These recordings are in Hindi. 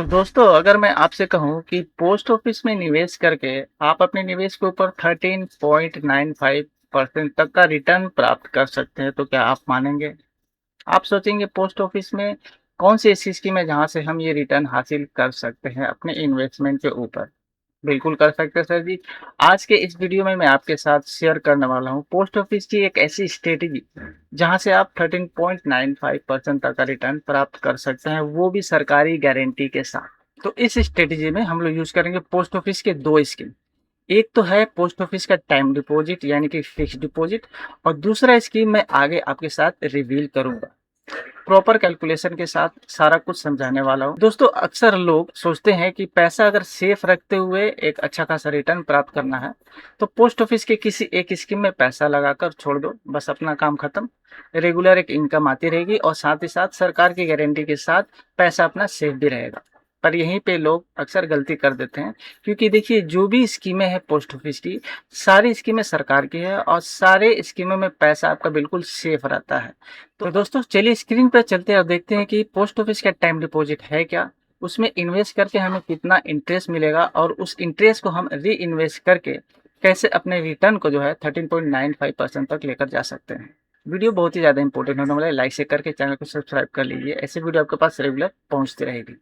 तो दोस्तों अगर मैं आपसे कहूँ कि पोस्ट ऑफिस में निवेश करके आप अपने निवेश के ऊपर 13.95% तक का रिटर्न प्राप्त कर सकते हैं तो क्या आप मानेंगे? आप सोचेंगे पोस्ट ऑफिस में कौन सी ऐसी स्कीम है जहाँ से हम ये रिटर्न हासिल कर सकते हैं अपने इन्वेस्टमेंट के ऊपर? बिल्कुल कर सकते हैं सर जी। आज के इस वीडियो में मैं आपके साथ शेयर करने वाला हूँ पोस्ट ऑफिस की एक ऐसी स्ट्रेटेजी जहाँ से आप 13.95% तक का रिटर्न प्राप्त कर सकते हैं, वो भी सरकारी गारंटी के साथ। तो इस स्ट्रेटेजी में हम लोग यूज़ करेंगे पोस्ट ऑफिस के 2 स्कीम। एक तो है पोस्ट ऑफिस का टाइम डिपॉजिट यानी कि फिक्स्ड डिपॉजिट और दूसरा स्कीम मैं आगे आपके साथ रिवील करूँगा। प्रॉपर कैलकुलेशन के साथ सारा कुछ समझाने वाला हूँ। दोस्तों अक्सर लोग सोचते हैं कि पैसा अगर सेफ रखते हुए एक अच्छा खासा रिटर्न प्राप्त करना है तो पोस्ट ऑफिस के किसी एक स्कीम में पैसा लगाकर छोड़ दो, बस अपना काम खत्म। रेगुलर एक इनकम आती रहेगी और साथ ही साथ सरकार की गारंटी के साथ पैसा अपना सेफ भी रहेगा। पर यहीं पे लोग अक्सर गलती कर देते हैं, क्योंकि देखिए जो भी स्कीमें हैं पोस्ट ऑफिस की, सारी स्कीमें सरकार की है और सारे स्कीमों में पैसा आपका बिल्कुल सेफ रहता है। तो दोस्तों चलिए स्क्रीन पर चलते हैं और देखते हैं कि पोस्ट ऑफिस का टाइम डिपॉजिट है क्या, उसमें इन्वेस्ट करके हमें कितना इंटरेस्ट मिलेगा और उस इंटरेस्ट को हम री इन्वेस्ट करके कैसे अपने रिटर्न को जो है 13.95% तक लेकर जा सकते हैं। वीडियो बहुत ही ज़्यादा इंपॉर्टेंट होने वाला है, लाइक शेयर करके चैनल को सब्सक्राइब कर लीजिए, ऐसे वीडियो आपके पास रेगुलर पहुंचती रहेगी।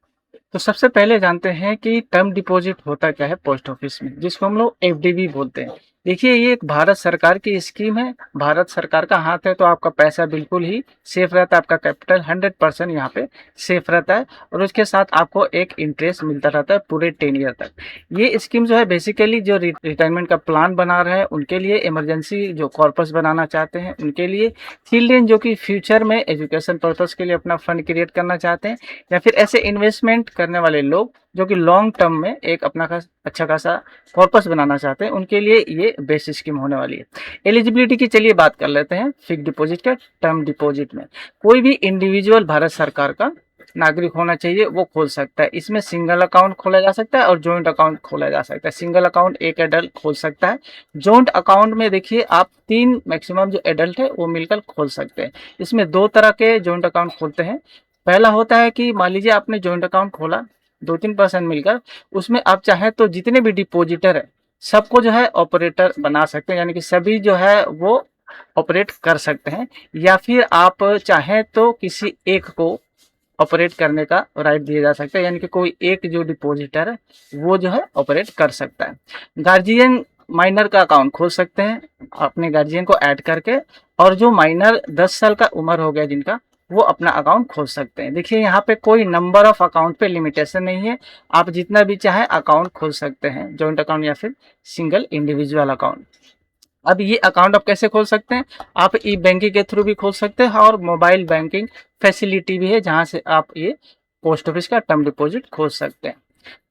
तो सबसे पहले जानते हैं कि टर्म डिपॉजिट होता क्या है पोस्ट ऑफिस में, जिसको हम लोग एफडी भी बोलते हैं। देखिए ये एक भारत सरकार की स्कीम है, भारत सरकार का हाथ है तो आपका पैसा बिल्कुल ही सेफ रहता है, आपका कैपिटल 100% यहाँ पे सेफ रहता है और उसके साथ आपको एक इंटरेस्ट मिलता रहता है पूरे 10 ईयर तक। ये स्कीम जो है बेसिकली जो रिटायरमेंट का प्लान बना रहे हैं उनके लिए, इमरजेंसी जो कॉर्पस बनाना चाहते हैं उनके लिए, चिल्ड्रेन जो कि फ्यूचर में एजुकेशन पर्पज के लिए अपना फंड क्रिएट करना चाहते हैं, या फिर ऐसे इन्वेस्टमेंट करने वाले लोग जो कि लॉन्ग टर्म में एक अपना अच्छा खासा कॉर्पस बनाना चाहते हैं, उनके लिए ये बेस्ट स्कीम होने वाली है। एलिजिबिलिटी की चलिए बात कर लेते हैं। फिक्स डिपॉजिट का टर्म डिपॉजिट में कोई भी इंडिविजुअल भारत सरकार का नागरिक होना चाहिए, वो खोल सकता है। इसमें सिंगल अकाउंट खोला जा सकता है और जॉइंट अकाउंट खोला जा सकता है। सिंगल अकाउंट एक एडल्ट खोल सकता है। जॉइंट अकाउंट में देखिए आप 3 मैक्सिमम जो एडल्ट है वो मिलकर खोल सकते हैं। इसमें 2 तरह के जॉइंट अकाउंट खोलते हैं। पहला होता है कि मान लीजिए आपने जॉइंट अकाउंट खोला 2-3 पर्सन मिलकर, उसमें आप चाहें तो जितने भी डिपॉजिटर है सबको जो है ऑपरेटर बना सकते हैं, यानी कि सभी जो है वो ऑपरेट कर सकते हैं, या फिर आप चाहें तो किसी एक को ऑपरेट करने का राइट दिया जा सकता है, यानी कि कोई एक जो डिपॉजिटर है वो जो है ऑपरेट कर सकता है। गार्जियन माइनर का अकाउंट खोल सकते हैं अपने गार्जियन को ऐड करके, और जो माइनर 10 साल का उम्र हो गया जिनका, वो अपना अकाउंट खोल सकते हैं। देखिए यहाँ पे कोई नंबर ऑफ अकाउंट पे लिमिटेशन नहीं है, आप जितना भी चाहे अकाउंट खोल सकते हैं, जॉइंट अकाउंट या फिर सिंगल इंडिविजुअल अकाउंट। अब ये अकाउंट आप कैसे खोल सकते हैं? आप ई बैंकिंग के थ्रू भी खोल सकते हैं और मोबाइल बैंकिंग फैसिलिटी भी है जहां से आप ये पोस्ट ऑफिस का टर्म डिपॉजिट खोल सकते हैं।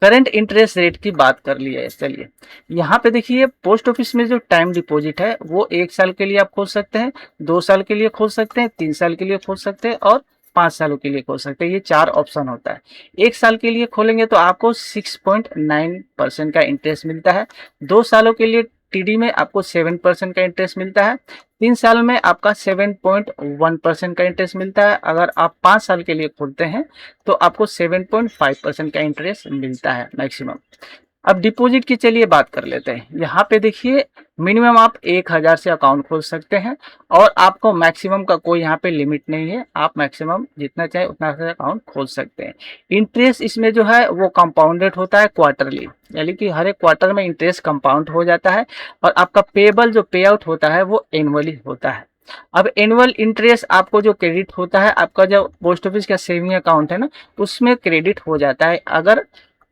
करंट इंटरेस्ट रेट की बात कर लिया है, चलिए यहाँ पे देखिए पोस्ट ऑफिस में जो टाइम डिपॉजिट है वो 1 साल के लिए आप खोल सकते हैं, 2 साल के लिए खोल सकते हैं, 3 साल के लिए खोल सकते हैं और 5 सालों के लिए खोल सकते हैं। ये 4 ऑप्शन होता है। 1 साल के लिए खोलेंगे तो आपको 6.9% का इंटरेस्ट मिलता है। 2 सालों के लिए टीडी में आपको 7% का इंटरेस्ट मिलता है। 3 साल में आपका 7.1% का इंटरेस्ट मिलता है। अगर आप 5 साल के लिए खोलते हैं तो आपको 7.5% का इंटरेस्ट मिलता है मैक्सिमम। अब डिपॉजिट की चलिए बात कर लेते हैं। यहाँ पे देखिए मिनिमम आप 1000 से अकाउंट खोल सकते हैं और आपको मैक्सिमम का कोई यहाँ पे लिमिट नहीं है, आप मैक्सिमम जितना चाहे उतना से अकाउंट खोल सकते हैं। इंटरेस्ट इसमें जो है वो कंपाउंडेड होता है क्वार्टरली, यानी कि हर एक क्वार्टर में इंटरेस्ट कंपाउंड हो जाता है और आपका पेबल जो पे आउट होता है वो एनुअली होता है। अब एनुअल इंटरेस्ट आपको जो क्रेडिट होता है, आपका जो पोस्ट ऑफिस का सेविंग अकाउंट है ना, उसमें क्रेडिट हो जाता है। अगर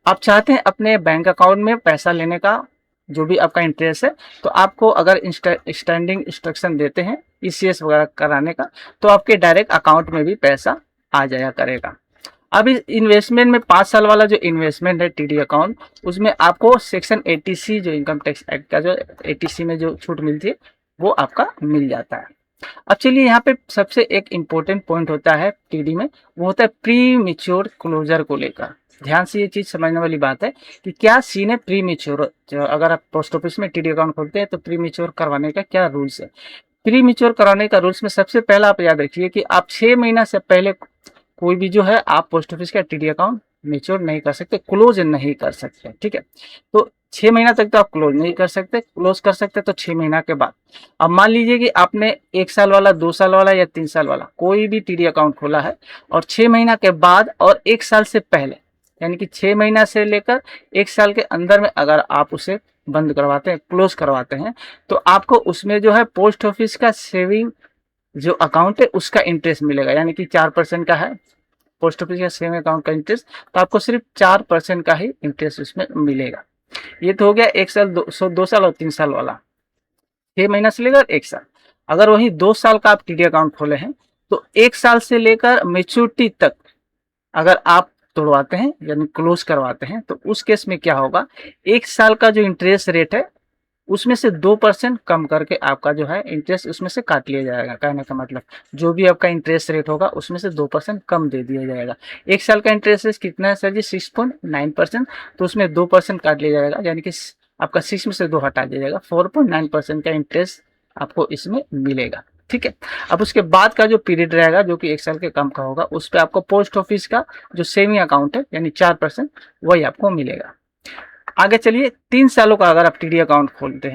आप चाहते हैं अपने बैंक अकाउंट में पैसा लेने का, जो भी आपका इंटरेस्ट है, तो आपको अगर स्टैंडिंग इंस्ट्रक्शन देते हैं ईसीएस वगैरह कराने का, तो आपके डायरेक्ट अकाउंट में भी पैसा आ जाया करेगा। अब इस इन्वेस्टमेंट में 5 साल वाला जो इन्वेस्टमेंट है टीडी अकाउंट, उसमें आपको सेक्शन 80C जो इनकम टैक्स एक्ट का जो 80C में जो छूट मिलती है वो आपका मिल जाता है। अब चलिए यहाँ पे सबसे एक इम्पोर्टेंट पॉइंट होता है टीडी में, वो होता है प्री मेच्योर क्लोजर को लेकर। ध्यान से ये चीज समझने वाली बात है कि क्या सीन है प्री मेच्योर। अगर आप पोस्ट ऑफिस में टीडी अकाउंट खोलते हैं तो प्री मेच्योर करवाने का क्या रूल्स है। प्री मेच्योर कराने का रूल्स में सबसे पहला आप याद रखिए कि आप 6 महीना से पहले कोई भी जो है आप पोस्ट ऑफिस का टीडी अकाउंट मैच्योर नहीं कर सकते, क्लोज नहीं कर सकते, ठीक है। तो 6 महीना तक तो आप क्लोज नहीं कर सकते, क्लोज कर सकते तो 6 महीना के बाद। अब मान लीजिए कि आपने 1 साल वाला, 2 साल वाला या 3 साल वाला कोई भी टीडी अकाउंट खोला है और 6 महीना के बाद और 1 साल से पहले, यानी कि 6 महीना से लेकर 1 साल के अंदर में अगर आप उसे बंद करवाते हैं, क्लोज करवाते हैं, तो आपको उसमें जो है पोस्ट ऑफिस का सेविंग जो अकाउंट है उसका इंटरेस्ट मिलेगा, यानी कि 4% का है पोस्ट ऑफिस का सेविंग अकाउंट का इंटरेस्ट, तो आपको सिर्फ 4% का ही इंटरेस्ट उसमें मिलेगा। ये तो हो गया 1 साल, 2 साल और 3 साल वाला, 6 महीना से लेकर 1 साल। अगर वही 2 साल का आप टीडी अकाउंट खोले हैं तो 1 साल से लेकर मेच्योरिटी तक अगर आप तोड़वाते हैं यानी क्लोज करवाते हैं, तो उस केस में क्या होगा, 1 साल का जो इंटरेस्ट रेट है उसमें से 2% कम करके आपका जो है इंटरेस्ट उसमें से काट लिया जाएगा। कहने का मतलब जो भी आपका इंटरेस्ट रेट होगा उसमें से 2% कम दे दिया जाएगा। 1 साल का इंटरेस्ट रेट कितना है सर जी, 6.9%, तो उसमें 2% काट लिया जाएगा, यानी कि आपका 6 में से 2 हटा दिया जाएगा, 4.9% का इंटरेस्ट आपको इसमें मिलेगा, ठीक है। अब उसके बाद का जो पीरियड रहेगा जो कि 1 साल के कम का होगा, उस पर आपको पोस्ट ऑफिस का जो सेविंग अकाउंट है यानी 4% वही आपको मिलेगा। आगे चलिए, 3 सालों का अगर आप टीडी अकाउंट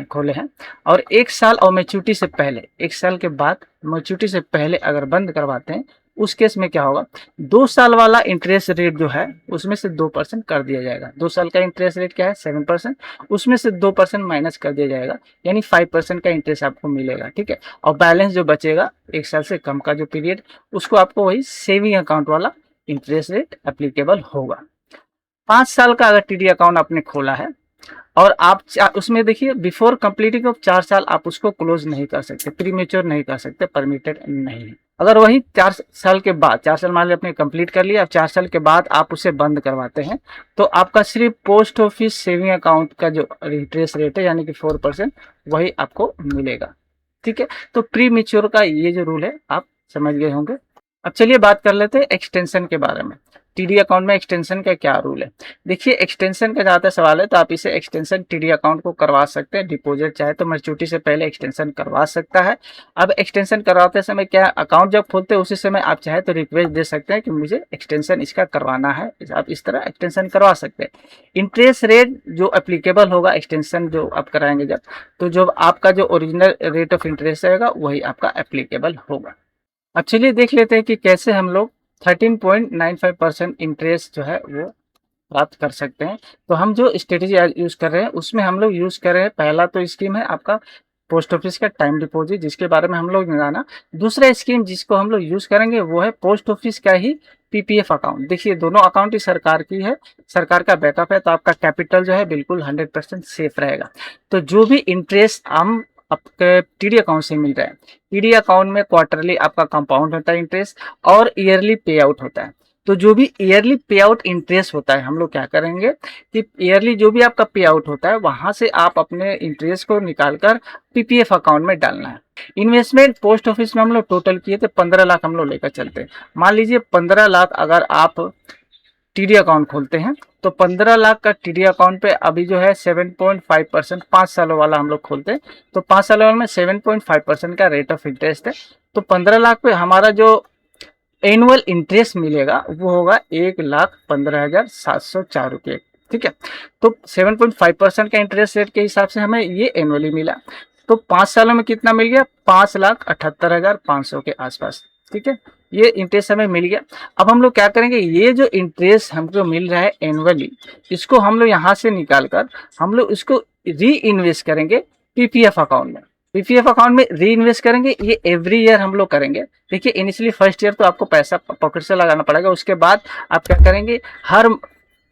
खोले हैं और 1 साल और मैच्योरिटी से पहले, 1 साल के बाद मैच्योरिटी से पहले अगर बंद करवाते हैं, उस केस में क्या होगा, 2 साल वाला इंटरेस्ट रेट जो है उसमें से 2% कर दिया जाएगा। 2 साल का इंटरेस्ट रेट क्या है 7%, उसमें से 2% माइनस कर दिया जाएगा, यानी 5% का इंटरेस्ट आपको मिलेगा, ठीक है। और बैलेंस जो बचेगा 1 साल से कम का जो पीरियड, उसको आपको वही सेविंग अकाउंट वाला इंटरेस्ट रेट एप्लीकेबल होगा। 5 साल का अगर टीडी अकाउंट आपने खोला है और आप उसमें देखिए बिफोर कंप्लीटिंग ऑफ 4 साल आप उसको क्लोज नहीं कर सकते, प्री मेच्योर नहीं कर सकते, परमिटेड नहीं है। अगर वही 4 साल के बाद, 4 साल मान ली आपने कंप्लीट कर लिया, अब 4 साल के बाद आप उसे बंद करवाते हैं, तो आपका सिर्फ पोस्ट ऑफिस सेविंग अकाउंट का जो इंटरेस्ट रेट है यानी कि 4% वही आपको मिलेगा, ठीक है। तो प्री मेच्योर का ये जो रूल है आप समझ गए होंगे। अब चलिए बात कर लेते हैं एक्सटेंशन के बारे में। टीडी अकाउंट में एक्सटेंशन का क्या रूल है। देखिए, एक्सटेंशन का ज़्यादा सवाल है तो आप इसे एक्सटेंशन टीडी अकाउंट को करवा सकते हैं। डिपॉजिट चाहे तो मैच्योरिटी से पहले एक्सटेंशन करवा सकता है। अब एक्सटेंशन करवाते समय क्या, अकाउंट जब खोलते हैं उसी समय आप चाहे तो रिक्वेस्ट दे सकते हैं कि मुझे एक्सटेंशन इसका करवाना है, आप इस तरह एक्सटेंशन करवा सकते हैं। इंटरेस्ट रेट जो एप्लीकेबल होगा एक्सटेंशन जो आप कराएंगे जब, तो जो आपका जो ओरिजिनल रेट ऑफ इंटरेस्ट रहेगा वही आपका एप्लीकेबल होगा। अब चलिए देख लेते हैं कि कैसे हम लोग 13.95% इंटरेस्ट जो है वो प्राप्त कर सकते हैं। तो हम जो स्ट्रेटेजी यूज़ कर रहे हैं उसमें हम लोग यूज़ कर रहे हैं, पहला तो स्कीम है आपका पोस्ट ऑफिस का टाइम डिपॉजिट, जिसके बारे में हम लोग जाना। दूसरा स्कीम जिसको हम लोग यूज़ करेंगे वो है पोस्ट ऑफिस का ही पीपीएफ अकाउंट। देखिए, दोनों अकाउंट ही सरकार की है, सरकार का बैकअप है, तो आपका कैपिटल जो है बिल्कुल 100% सेफ रहेगा। तो जो भी इंटरेस्ट हम आपके टीडी अकाउंट से मिल रहा है, टीडी अकाउंट में क्वार्टरली आपका कंपाउंड होता है इंटरेस्ट और ईयरली पे आउट होता है। तो जो भी ईयरली पे आउट इंटरेस्ट होता है, हम लोग क्या करेंगे कि ईयरली जो भी आपका पे आउट होता है वहां से आप अपने इंटरेस्ट को निकालकर पीपीएफ अकाउंट में डालना है। इन्वेस्टमेंट पोस्ट ऑफिस में हम लोग टोटल किए थे 15 लाख हम लोग लेकर चलते हैं। मान लीजिए 15 लाख अगर आप टीडी अकाउंट खोलते हैं तो 15 लाख का टीडी अकाउंट पे अभी जो है 7.5%, 5 सालों वाला हम लोग खोलते हैं तो 5 सालों वाले में 7.5% का रेट ऑफ इंटरेस्ट है। तो 15 लाख पे हमारा जो एनुअल इंटरेस्ट मिलेगा वो होगा 1,15,704 रुपये, ठीक है। तो 7.5% का इंटरेस्ट रेट के हिसाब से हमें ये एनुअली मिला। तो 5 सालों में कितना मिल गया, 5,78,500 के आसपास, ठीक है। ये इंटरेस्ट हमें मिल गया। अब हम लोग क्या करेंगे, ये जो इंटरेस्ट हमको मिल रहा है एनुअली, इसको हम लोग यहाँ से निकाल कर हम लोग इसको री इन्वेस्ट करेंगे पीपीएफ अकाउंट में। पीपीएफ अकाउंट में री इन्वेस्ट करेंगे, ये एवरी ईयर हम लोग करेंगे। देखिए, इनिशियली फर्स्ट ईयर तो आपको पैसा पॉकेट से लगाना पड़ेगा, उसके बाद आप क्या करेंगे, हर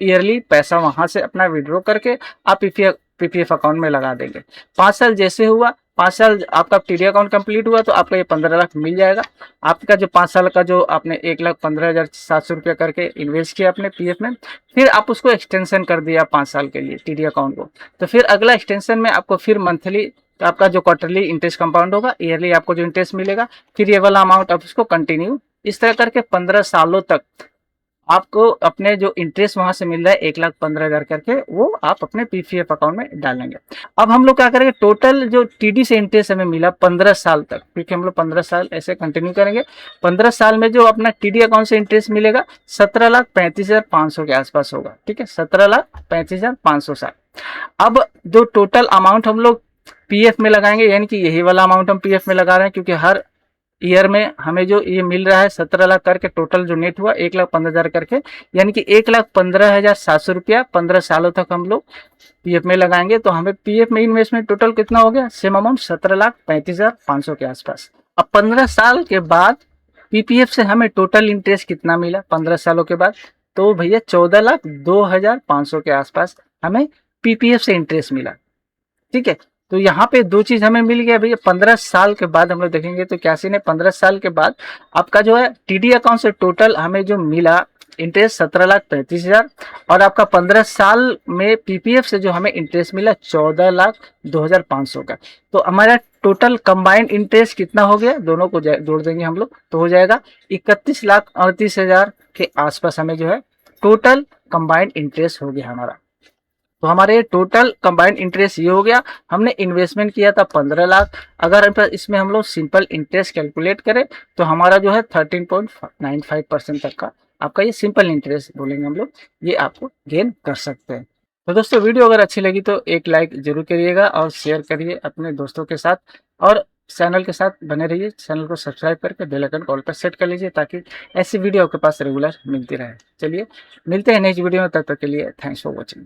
ईयरली पैसा वहां से अपना विड्रॉ करके आप पीपीएफ अकाउंट में लगा देंगे। 5 साल जैसे हुआ, 5 साल आपका टीडी अकाउंट कंप्लीट हुआ तो आपका ये 15 लाख मिल जाएगा। आपका जो 5 साल का जो आपने 1,15,700 रुपया करके इन्वेस्ट किया अपने पीएफ में, फिर आप उसको एक्सटेंशन कर दिया 5 साल के लिए टीडी अकाउंट को, तो फिर अगला एक्सटेंशन में आपको फिर मंथली तो आपका जो क्वार्टरली इंटरेस्ट कंपाउंड होगा, ईयरली आपको जो इंटरेस्ट मिलेगा, फिर ये वाला अमाउंट आप उसको कंटिन्यू इस तरह करके 15 सालों तक आपको अपने जो इंटरेस्ट वहाँ से मिल रहा है 1,15,000 करके, वो आप अपने पीपीएफ अकाउंट में डालेंगे। अब हम लोग क्या करेंगे, टोटल जो टीडी से इंटरेस्ट हमें मिला 15 साल तक, क्योंकि हम लोग 15 साल ऐसे कंटिन्यू करेंगे। 15 साल में जो अपना टीडी अकाउंट से इंटरेस्ट मिलेगा 17,35,500 के आसपास होगा। ठीक है, 17,35,500 साल। अब जो टोटल अमाउंट हम लोग पीएफ में लगाएंगे, यानी कि यही वाला अमाउंट हम पीएफ में लगा रहे हैं, क्योंकि हर ईयर में हमें जो ये मिल रहा है 17 लाख करके, टोटल जो नेट हुआ 1,15,000 करके, यानी कि 1,15,700 रुपया 15 सालों तक हम लोग पीएफ में लगाएंगे। तो हमें पीएफ में इन्वेस्टमेंट टोटल कितना हो गया, सेम अमाउंट 17,35,500 के आसपास। अब 15 साल के बाद पीपीएफ से हमें टोटल इंटरेस्ट कितना मिला 15 सालों के बाद, तो भैया 14,02,500 के आसपास हमें पीपीएफ से इंटरेस्ट मिला। ठीक है, तो यहाँ पे दो चीज हमें मिल गया भैया। 15 साल के बाद हम लोग देखेंगे तो क्या सीन है, 15 साल के बाद आपका जो है टीडी अकाउंट से टोटल हमें जो मिला इंटरेस्ट 17,35,000, और आपका 15 साल में पीपीएफ से जो हमें इंटरेस्ट मिला 14,02,500 का। तो हमारा टोटल कंबाइंड इंटरेस्ट कितना हो गया, दोनों को जोड़ देंगे हम लोग तो हो जाएगा 31,38,000 के आसपास हमें जो है टोटल कंबाइंड इंटरेस्ट हो गया हमारा। तो हमारे टोटल कंबाइंड इंटरेस्ट ये हो गया। हमने इन्वेस्टमेंट किया था 15 लाख, अगर इसमें हम लोग सिंपल इंटरेस्ट कैलकुलेट करें तो हमारा जो है 13.95% तक का आपका ये सिंपल इंटरेस्ट बोलेंगे हम लोग, ये आपको गेन कर सकते हैं। तो दोस्तों वीडियो अगर अच्छी लगी तो एक लाइक जरूर करिएगा और शेयर करिए अपने दोस्तों के साथ, और चैनल के साथ बने रहिए। चैनल को सब्सक्राइब करके बेल आइकन कॉल पर सेट कर लीजिए ताकि ऐसी वीडियो आपके पास रेगुलर मिलती रहे। चलिए मिलते हैं नेक्स्ट वीडियो में, तब तक के लिए थैंक्स फॉर वॉचिंग।